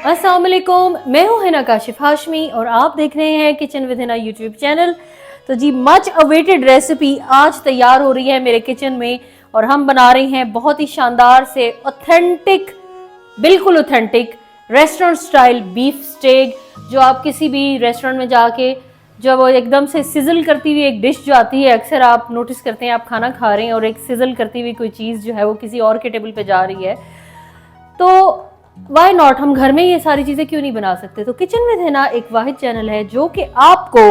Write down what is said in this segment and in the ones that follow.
अस्सलाम वालेकुम, मैं हूं हिना काशिफ हाशमी और आप देख रहे हैं kitchen with Hina YouTube channel. तो जी मच अवेटेड रेसिपी आज तैयार हो रही है मेरे किचन में और हम बना रहे हैं बहुत ही शानदार से ऑथेंटिक, बिल्कुल authentic restaurant style beef steak, जो आप किसी भी रेस्टोरेंट में जाके जब वो एकदम से सिजल करती हुई एक डिश जो आती है, अक्सर आप नोटिस करते हैं आप खाना खा रहे हैं और एक सिजल करती हुई कोई चीज़ जो है वो किसी और के टेबल पे जा रही है, तो वाई नॉट, हम घर में ये सारी चीज़ें क्यों नहीं बना सकते। तो किचन विद हिना एक वाहिद चैनल है जो कि आपको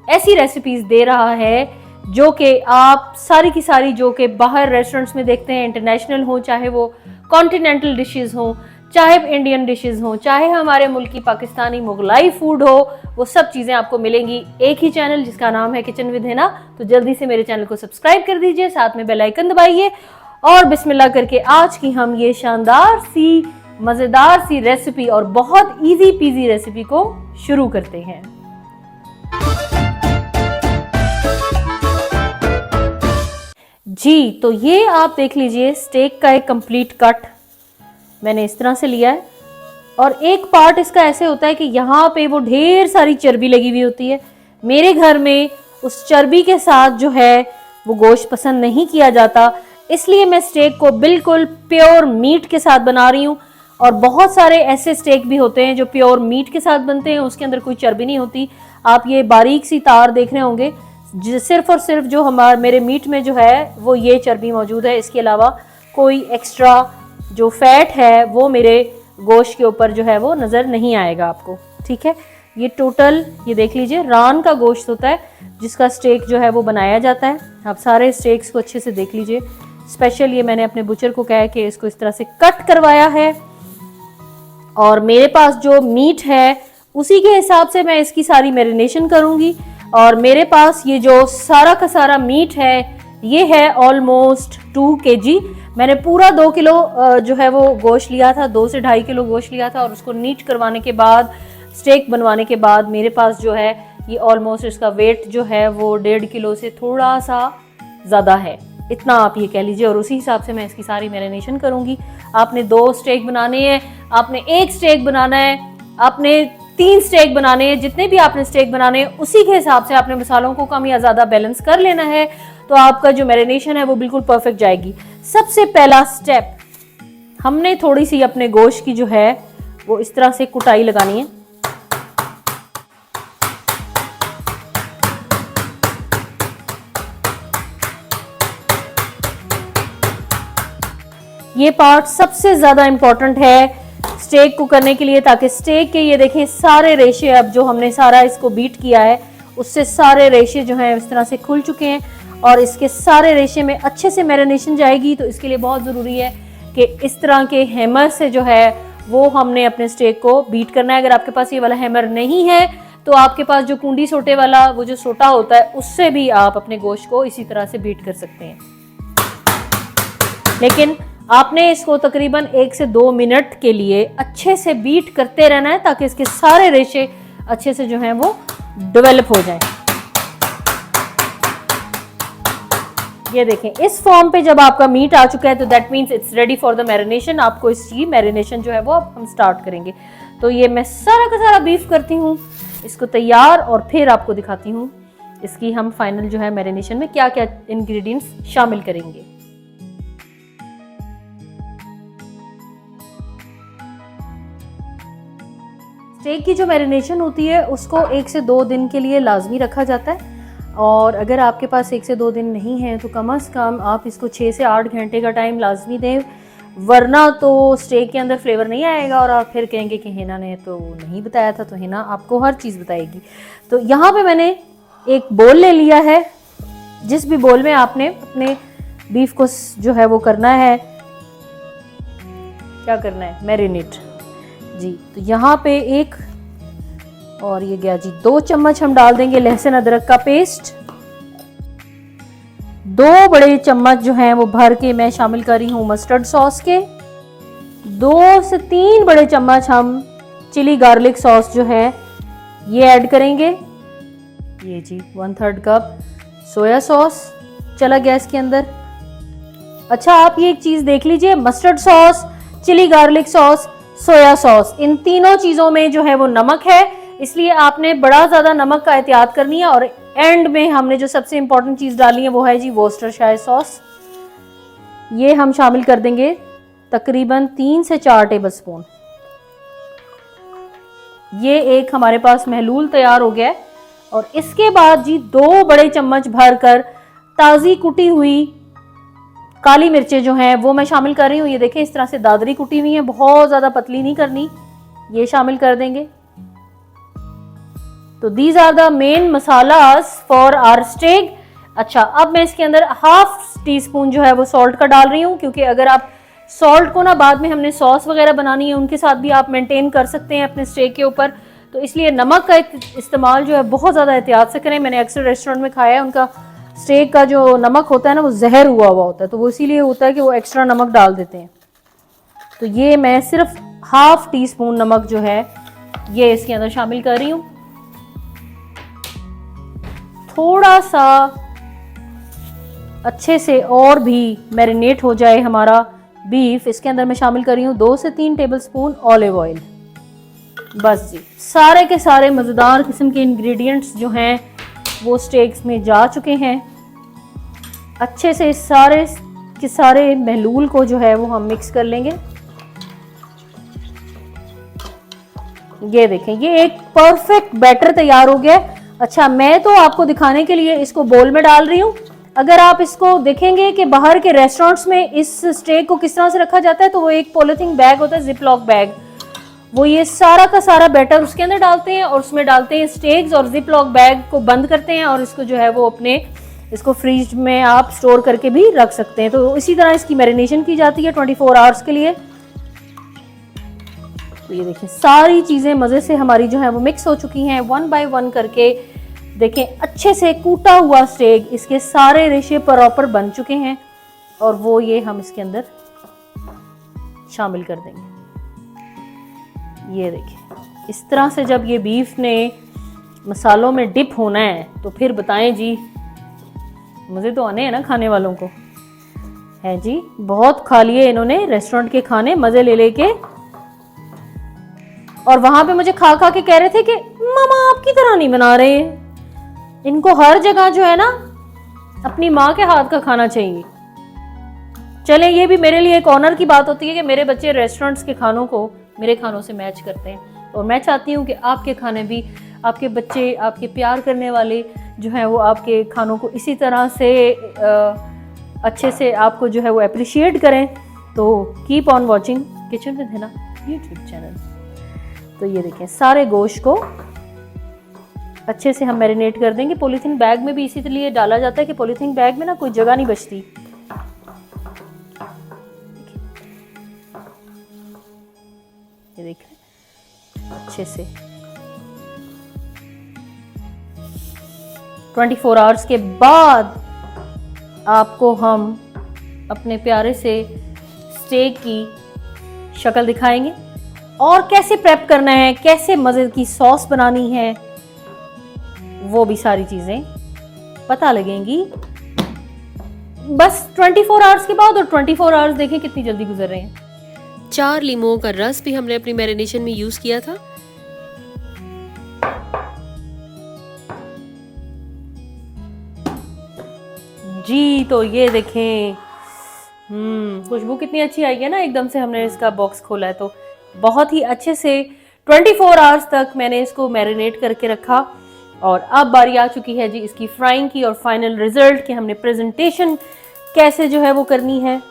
ऐसी रेसिपीज दे रहा है जो कि आप सारी की सारी जो कि बाहर रेस्टोरेंट्स में देखते हैं, इंटरनेशनल हो, चाहे वो कॉन्टिनेंटल डिशेस हों, चाहे इंडियन डिशेस हों, चाहे हमारे मुल्क की पाकिस्तानी मुगलाई फूड हो, वो सब चीज़ें आपको मिलेंगी एक ही चैनल जिसका नाम है किचन विद हिना। तो जल्दी से मेरे चैनल को सब्सक्राइब कर दीजिए, साथ में बेल आइकन दबाइए और बिस्मिल्लाह करके आज की हम ये शानदार सी मज़ेदार सी रेसिपी और बहुत इजी पीजी रेसिपी को शुरू करते हैं। जी तो ये आप देख लीजिए, स्टेक का एक कंप्लीट कट मैंने इस तरह से लिया है और एक पार्ट इसका ऐसे होता है कि यहाँ पे वो ढेर सारी चर्बी लगी हुई होती है। मेरे घर में उस चर्बी के साथ जो है वो गोश्त पसंद नहीं किया जाता, इसलिए मैं स्टेक को बिल्कुल प्योर मीट के साथ बना रही हूँ। और बहुत सारे ऐसे स्टेक भी होते हैं जो प्योर मीट के साथ बनते हैं, उसके अंदर कोई चर्बी नहीं होती। आप ये बारीक सी तार देख रहे होंगे, सिर्फ और सिर्फ जो मेरे मीट में जो है वो ये चर्बी मौजूद है, इसके अलावा कोई एक्स्ट्रा जो फैट है वो मेरे गोश्त के ऊपर जो है वो नज़र नहीं आएगा आपको। ठीक है, ये टोटल ये देख लीजिए रान का गोश्त होता है जिसका स्टेक जो है वो बनाया जाता है। आप सारे स्टेक्स को अच्छे से देख लीजिए। स्पेशल ये मैंने अपने बुचर को कहा है कि इसको इस तरह से कट करवाया है और मेरे पास जो मीट है उसी के हिसाब से मैं इसकी सारी मैरिनेशन करूंगी। और मेरे पास ये जो सारा का सारा मीट है ये है ऑलमोस्ट 2 kg। मैंने पूरा 2 किलो जो है वो गोश्त लिया था, 2 से 2.5 किलो गोश्त लिया था और उसको नीट करवाने के बाद, स्टेक बनवाने के बाद मेरे पास जो है ये ऑलमोस्ट इसका वेट जो है वो 1.5 किलो से थोड़ा सा ज़्यादा है, इतना आप ये कह लीजिए। और उसी हिसाब से मैं इसकी सारी मैरिनेशन करूंगी। आपने 2 स्टेक बनाने हैं, आपने 1 स्टेक बनाना है, आपने 3 स्टेक बनाने हैं, जितने भी आपने स्टेक बनाने हैं उसी के हिसाब से आपने मसालों को कम या ज़्यादा बैलेंस कर लेना है, तो आपका जो मैरिनेशन है वो बिल्कुल परफेक्ट जाएगी। सबसे पहला स्टेप, हमने थोड़ी सी अपने गोश्त की जो है वो इस तरह से कुटाई लगानी है। ये पार्ट सबसे ज़्यादा इम्पॉर्टेंट है स्टेक को करने के लिए, ताकि स्टेक के ये देखें सारे रेशे, अब जो हमने सारा इसको बीट किया है उससे सारे रेशे जो हैं इस तरह से खुल चुके हैं और इसके सारे रेशे में अच्छे से मैरिनेशन जाएगी। तो इसके लिए बहुत ज़रूरी है कि इस तरह के हैमर से जो है वो हमने अपने स्टेक को बीट करना है। अगर आपके पास ये वाला हैमर नहीं है तो आपके पास जो कुंडी सोटे वाला वो जो सोटा होता है उससे भी आप अपने गोश्त को इसी तरह से बीट कर सकते हैं। लेकिन आपने इसको तकरीबन 1 से 2 मिनट के लिए अच्छे से बीट करते रहना है ताकि इसके सारे रेशे अच्छे से जो हैं वो डेवलप हो जाएं। ये देखें, इस फॉर्म पे जब आपका मीट आ चुका है तो that means it's ready for the marination. आपको इसकी मैरिनेशन जो है वो अब हम स्टार्ट करेंगे। तो ये मैं सारा का सारा बीफ करती हूँ इसको तैयार और फिर आपको दिखाती हूँ इसकी हम फाइनल जो है मैरिनेशन में क्या क्या इंग्रेडिएंट्स शामिल करेंगे। स्टेक की जो मैरिनेशन होती है उसको 1 से 2 दिन के लिए लाजमी रखा जाता है और अगर आपके पास 1 से 2 दिन नहीं है तो कम से कम आप इसको 6 से 8 घंटे का टाइम लाजमी दें, वरना तो स्टेक के अंदर फ्लेवर नहीं आएगा और आप फिर कहेंगे कि हिना ने तो नहीं बताया था। तो हिना आपको हर चीज़ बताएगी। तो यहाँ पे मैंने एक बोल ले लिया है, जिस भी बोल में आपने अपने बीफ को जो है वो करना है, क्या करना है, मैरिनेट जी। तो यहाँ पे एक और ये गया जी 2 चम्मच हम डाल देंगे लहसुन अदरक का पेस्ट। 2 बड़े चम्मच जो हैं वो भर के मैं शामिल कर रही हूँ मस्टर्ड सॉस के। 2 से 3 बड़े चम्मच हम चिली गार्लिक सॉस जो है ये ऐड करेंगे। ये जी 1/3 कप सोया सॉस चला गया इसके अंदर। अच्छा, आप ये एक चीज़ देख लीजिए, mustard sauce, chilli garlic sauce soya sauce, इन तीनों चीजों में जो है वो नमक है, इसलिए आपने बड़ा ज्यादा नमक का एहतियात करनी है। और एंड में हमने जो सबसे इंपॉर्टेंट चीज डाली है वो है जी वोस्टरशायर सॉस। ये हम शामिल कर देंगे तकरीबन 3 से 4 टेबल स्पून। ये एक हमारे पास महलूल तैयार हो गया है। और इसके बाद जी 2 बड़े चम्मच भरकर ताज़ी कुटी हुई काली मिर्चें जो हैं वो मैं शामिल कर रही हूँ। ये देखें इस तरह से दादरी कुटी हुई है, बहुत ज़्यादा पतली नहीं करनी, ये शामिल कर देंगे। तो these are the main masalas for our steak. अच्छा, अब मैं इसके अंदर हाफ टी स्पून जो है वो सॉल्ट का डाल रही हूँ, क्योंकि अगर आप सॉल्ट को ना बाद में हमने सॉस वगैरह बनानी है उनके साथ भी आप मेंटेन कर सकते हैं अपने स्टेक के ऊपर, तो इसलिए नमक का इस्तेमाल जो है बहुत ज़्यादा एहतियात से करें। मैंने अक्सर रेस्टोरेंट में खाया है, उनका स्टेक का जो नमक होता है ना वो जहर हुआ हुआ होता है, तो वो इसीलिए होता है कि वो एक्स्ट्रा नमक डाल देते हैं। तो ये मैं सिर्फ हाफ टी स्पून नमक जो है ये इसके अंदर शामिल कर रही हूँ। थोड़ा सा अच्छे से और भी मैरिनेट हो जाए हमारा बीफ, इसके अंदर मैं शामिल कर रही हूँ 2 से 3 टेबल स्पून ऑलिव ऑयल। बस जी, सारे के सारे मज़ेदार किस्म के इंग्रेडिएंट्स जो हैं वो स्टेक्स में जा चुके हैं। अच्छे से सारे के सारे महलूल को जो है वो हम मिक्स कर लेंगे। ये देखें, ये एक परफेक्ट बैटर तैयार हो गया। अच्छा, मैं तो आपको दिखाने के लिए इसको बोल में डाल रही हूँ। अगर आप इसको देखेंगे कि बाहर के रेस्टोरेंट्स में इस स्टेक को किस तरह से रखा जाता है, तो वो एक पॉलिथीन बैग होता है, जिप लॉक बैग, वो ये सारा का सारा बैटर उसके अंदर डालते हैं और उसमें डालते हैं स्टेक्स और जिप लॉक बैग को बंद करते हैं और इसको जो है वो अपने इसको फ्रीज में आप स्टोर करके भी रख सकते हैं। तो इसी तरह इसकी मैरिनेशन की जाती है 24 आवर्स के लिए। तो ये देखिए सारी चीज़ें मज़े से हमारी जो है वो मिक्स हो चुकी हैं। 1 बाय 1 करके देखें अच्छे से कूटा हुआ स्टेक, इसके सारे रेशे प्रॉपर बन चुके हैं और वो ये हम इसके अंदर शामिल कर देंगे। ये देखिए इस तरह से जब ये बीफ ने मसालों में डिप होना है तो फिर बताएं जी, मज़े तो आने हैं ना खाने वालों को, है जी। बहुत खा लिए इन्होंने रेस्टोरेंट के खाने मज़े ले लेके, और वहां पे मुझे खा खा के कह रहे थे कि मामा आपकी तरह नहीं बना रहे। इनको हर जगह जो है ना अपनी माँ के हाथ का खाना चाहिए। चले, ये भी मेरे लिए एक ऑनर की बात होती है कि मेरे बच्चे रेस्टोरेंट्स के खानों को मेरे खानों से मैच करते हैं, और मैं चाहती हूँ कि आपके खाने भी, आपके बच्चे, आपके प्यार करने वाले जो हैं वो आपके खानों को इसी तरह से अच्छे से आपको जो है वो अप्रिशिएट करें। तो keep on watching kitchen with Hina YouTube channel. तो ये देखें सारे गोश्त को अच्छे से हम मैरिनेट कर देंगे। पॉलीथीन बैग में भी इसीलिए डाला जाता है कि पॉलीथीन बैग में ना कोई जगह नहीं बचती। ये देखें अच्छे से 24 आवर्स के बाद आपको हम अपने प्यारे से स्टेक की शक्ल दिखाएंगे और कैसे प्रेप करना है, कैसे मज़े की सॉस बनानी है, वो भी सारी चीज़ें पता लगेंगी बस 24 आवर्स के बाद। और 24 आवर्स देखें कितनी जल्दी गुजर रहे हैं। 4 लीमों का रस भी हमने अपनी मैरिनेशन में यूज किया था। जी तो ये देखें खुशबू कितनी अच्छी आई है ना, एकदम से हमने इसका बॉक्स खोला है तो बहुत ही अच्छे से 24 आवर्स तक मैंने इसको मैरिनेट करके रखा। और अब बारी आ चुकी है जी इसकी फ्राइंग की और फाइनल रिजल्ट कि हमने प्रेजेंटेशन कैसे जो है वो करनी है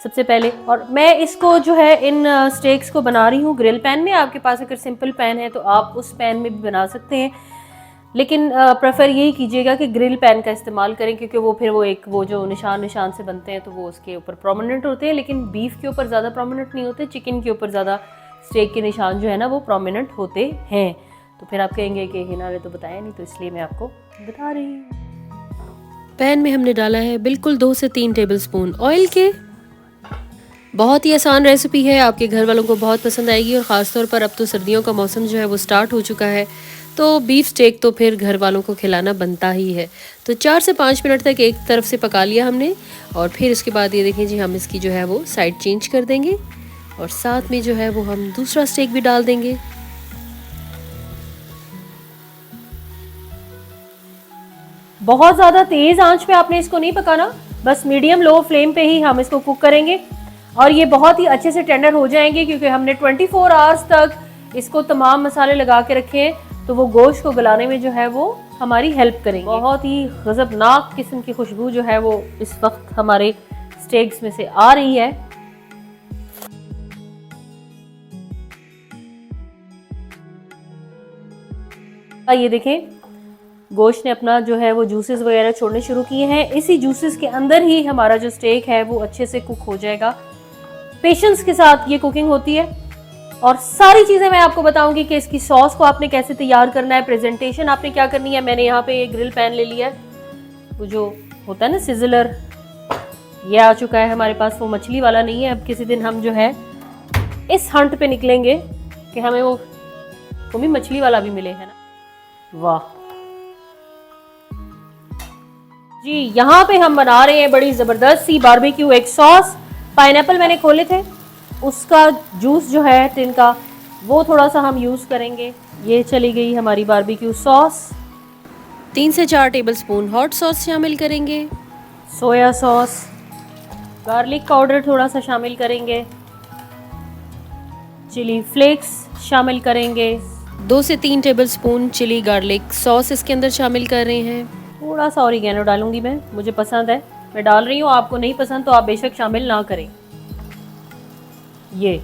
सबसे पहले। और मैं इसको जो है इन स्टेक्स को बना रही हूँ ग्रिल पैन में। आपके पास अगर सिंपल पैन है तो आप उस पैन में भी बना सकते हैं, लेकिन प्रेफर यही कीजिएगा कि ग्रिल पैन का इस्तेमाल करें, क्योंकि वो फिर वो जो निशान से बनते हैं तो वो उसके ऊपर प्रोमिनेंट होते हैं, लेकिन बीफ के ऊपर ज़्यादा प्रोमिनेंट नहीं होते, चिकन के ऊपर ज़्यादा स्टेक के निशान जो है ना वो प्रोमिनेंट होते हैं। तो फिर आप कहेंगे कि हिना ने तो बताया नहीं, तो इसलिए मैं आपको बता रही हूँ। पैन में हमने डाला है बिल्कुल 2 से 3 टेबलस्पून ऑयल के। बहुत ही आसान रेसिपी है, आपके घर वालों को बहुत पसंद आएगी, और ख़ासतौर पर अब तो सर्दियों का मौसम जो है वो स्टार्ट हो चुका है, तो बीफ स्टेक तो फिर घर वालों को खिलाना बनता ही है। तो 4 से 5 मिनट तक एक तरफ से पका लिया हमने, और फिर उसके बाद ये देखें जी हम इसकी जो है वो साइड चेंज कर देंगे। और साथ में जो है वो हम दूसरा स्टेक भी डाल देंगे। बहुत ज़्यादा तेज़ आंच पे आपने इसको नहीं पकाना, बस मीडियम लो फ्लेम पे ही हम इसको कुक करेंगे और ये बहुत ही अच्छे से टेंडर हो जाएंगे क्योंकि हमने 24 आवर्स तक इसको तमाम मसाले लगा के रखे हैं, तो वो गोश्त को गलाने में जो है वो हमारी हेल्प करेंगे। बहुत ही गजबनाक किस्म की खुशबू जो है वो इस वक्त हमारे स्टेक्स में से आ रही है। ये देखें, गोश्त ने अपना जो है वो जूसेस वगैरह छोड़ने शुरू किए हैं। इसी जूसेस के अंदर ही हमारा जो स्टेक है वो अच्छे से कुक हो जाएगा। पेशेंस के साथ ये कुकिंग होती है और सारी चीज़ें मैं आपको बताऊंगी कि इसकी सॉस को आपने कैसे तैयार करना है, प्रेजेंटेशन आपने क्या करनी है। मैंने यहाँ पे एक ग्रिल पैन ले लिया है, वो जो होता है ना सिजलर, ये आ चुका है हमारे पास। वो मछली वाला नहीं है। अब किसी दिन हम जो है इस हंट पे निकलेंगे कि हमें वो भी मछली वाला भी मिले, है ना। वाह जी, यहाँ पे हम बना रहे हैं बड़ी ज़बरदस्त सी बारबेक्यू एग सॉस। पाइनएप्पल मैंने खोले थे, उसका जूस जो है टिन का वो थोड़ा सा हम यूज़ करेंगे। ये चली गई हमारी बारबेक्यू सॉस। 3 से 4 टेबलस्पून हॉट सॉस शामिल करेंगे, सोया सॉस, गार्लिक पाउडर थोड़ा सा शामिल करेंगे, चिली फ्लेक्स शामिल करेंगे, 2 से 3 टेबलस्पून चिली गार्लिक सॉस इसके अंदर शामिल कर रहे हैं। थोड़ा सा ऑरिगेनो डालूंगी मैं, मुझे पसंद है मैं डाल रही हूँ, आपको नहीं पसंद तो आप बेशक शामिल ना करें। ये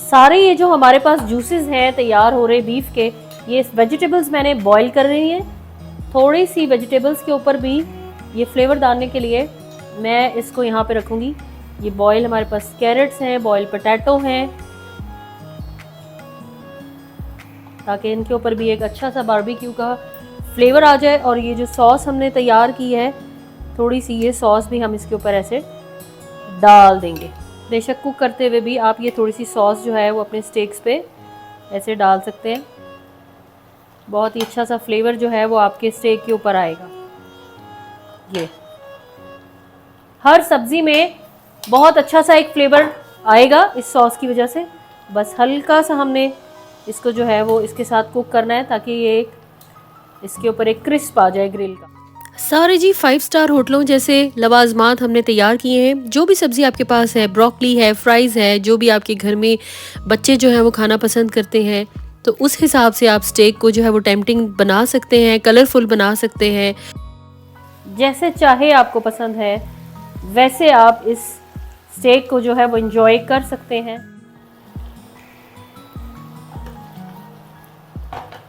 सारे ये जो हमारे पास जूसेस हैं तैयार हो रहे बीफ के, ये वेजिटेबल्स मैंने बॉईल कर रही हैं। थोड़ी सी वेजिटेबल्स के ऊपर भी ये फ्लेवर डालने के लिए मैं इसको यहाँ पे रखूँगी। ये बॉयल हमारे पास कैरेट्स हैं, बॉयल पोटैटो हैं, ताकि इनके ऊपर भी एक अच्छा सा बारबेक्यू का फ्लेवर आ जाए। और ये जो सॉस हमने तैयार की है, थोड़ी सी ये सॉस भी हम इसके ऊपर ऐसे डाल देंगे। बेशक कुक करते हुए भी आप ये थोड़ी सी सॉस जो है वो अपने स्टेक्स पे ऐसे डाल सकते हैं। बहुत ही अच्छा सा फ्लेवर जो है वो आपके स्टेक के ऊपर आएगा। ये हर सब्जी में बहुत अच्छा सा एक फ्लेवर आएगा इस सॉस की वजह से। बस हल्का सा हमने इसको जो है वो इसके साथ कुक करना है ताकि ये इसके ऊपर एक क्रिस्प आ जाए ग्रिल का। सारे जी 5 स्टार होटलों जैसे लवाजमात हमने तैयार किए हैं। जो भी सब्ज़ी आपके पास है, ब्रोकली है, फ्राइज़ है, जो भी आपके घर में बच्चे जो हैं वो खाना पसंद करते हैं, तो उस हिसाब से आप स्टेक को जो है वो टेम्पटिंग बना सकते हैं, कलरफुल बना सकते हैं। जैसे चाहे आपको पसंद है वैसे आप इस स्टेक को जो है वो एंजॉय कर सकते हैं।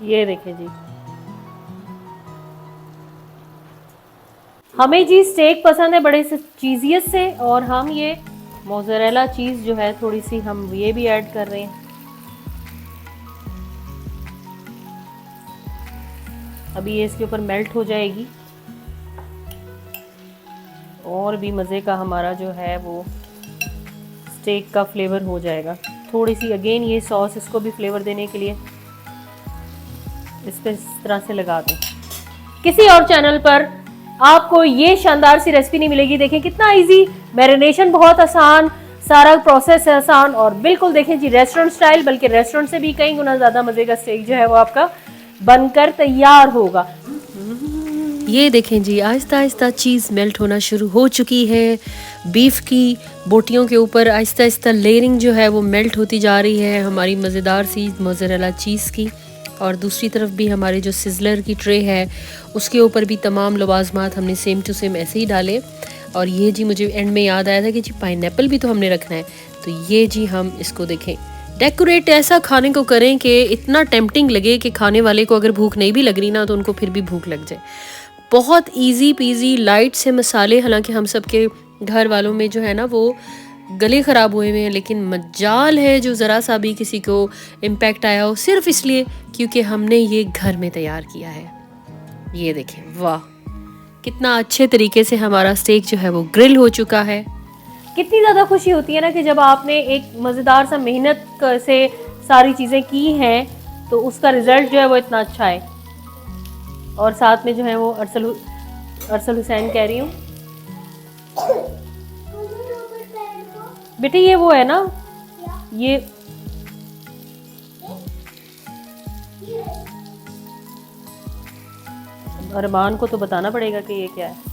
ये देखें जी, हमें जी स्टेक पसंद है बड़े से चीज़ियत से, और हम ये मोज़रेला चीज़ जो है थोड़ी सी हम ये भी ऐड कर रहे हैं। अभी ये इसके ऊपर मेल्ट हो जाएगी और भी मज़े का हमारा जो है वो स्टेक का फ्लेवर हो जाएगा। थोड़ी सी अगेन ये सॉस इसको भी फ्लेवर देने के लिए इस पर इस तरह से लगा दें। किसी और चैनल पर आपको ये शानदार सी रेसिपी नहीं मिलेगी। देखें कितना इजी, मैरिनेशन बहुत आसान, सारा प्रोसेस है आसान, और बिल्कुल देखें जी रेस्टोरेंट स्टाइल, बल्कि रेस्टोरेंट से भी कई गुना ज़्यादा मज़े का स्टेक जो है वो आपका बनकर तैयार होगा। ये देखें जी, आहिस्ता आहिस्ता चीज़ मेल्ट होना शुरू हो चुकी है। बीफ की बोटियों के ऊपर आहिस्ता आहिस्ता लेयरिंग जो है वो मेल्ट होती जा रही है हमारी मज़ेदार सी मोज़रेला चीज़ की। और दूसरी तरफ भी हमारे जो सिजलर की ट्रे है उसके ऊपर भी तमाम लवाजमात हमने सेम टू सेम ऐसे ही डाले। और ये जी मुझे एंड में याद आया था कि जी पाइनएप्पल भी तो हमने रखना है, तो ये जी हम इसको देखें डेकोरेट ऐसा खाने को करें कि इतना टेम्पटिंग लगे कि खाने वाले को अगर भूख नहीं भी लग रही ना तो उनको फिर भी भूख लग जाए। बहुत इजी पीजी लाइट से मसाले, हालांकि हम सबके घर वालों में जो है ना वो गले ख़राब हुए हुए हैं, लेकिन मजाल है जो ज़रा सा भी किसी को इम्पैक्ट आया हो, सिर्फ इसलिए क्योंकि हमने ये घर में तैयार किया है। ये देखें, वाह कितना अच्छे तरीके से हमारा स्टेक जो है वो ग्रिल हो चुका है। कितनी ज़्यादा खुशी होती है ना कि जब आपने एक मज़ेदार सा मेहनत से सारी चीज़ें की हैं तो उसका रिज़ल्ट जो है वो इतना अच्छा है। और साथ में जो है वो अरसल हुसैन कह रही हूँ बेटे, ये वो है ना, ये अरमान को तो बताना पड़ेगा कि ये क्या है।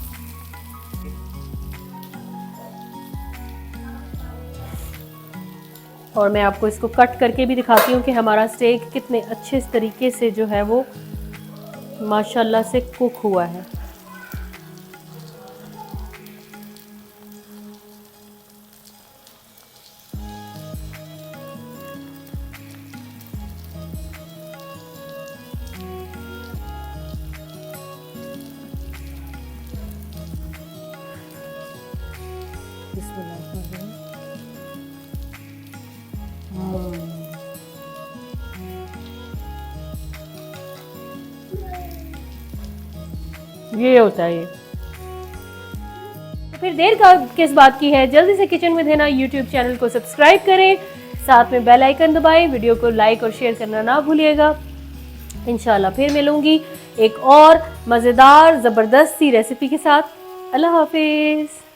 और मैं आपको इसको कट करके भी दिखाती हूँ कि हमारा स्टेक कितने अच्छे तरीके से जो है वो माशाल्लाह से कुक हुआ है। ये होता है ये। तो फिर देर का किस बात की है, जल्दी से kitchen with Hina YouTube channel को सब्सक्राइब करें, साथ में बेल आइकन दबाएं, वीडियो को लाइक और शेयर करना ना भूलिएगा। इंशाल्लाह फिर मिलूंगी एक और मज़ेदार ज़बरदस्त सी रेसिपी के साथ। अल्लाह हाफिज़।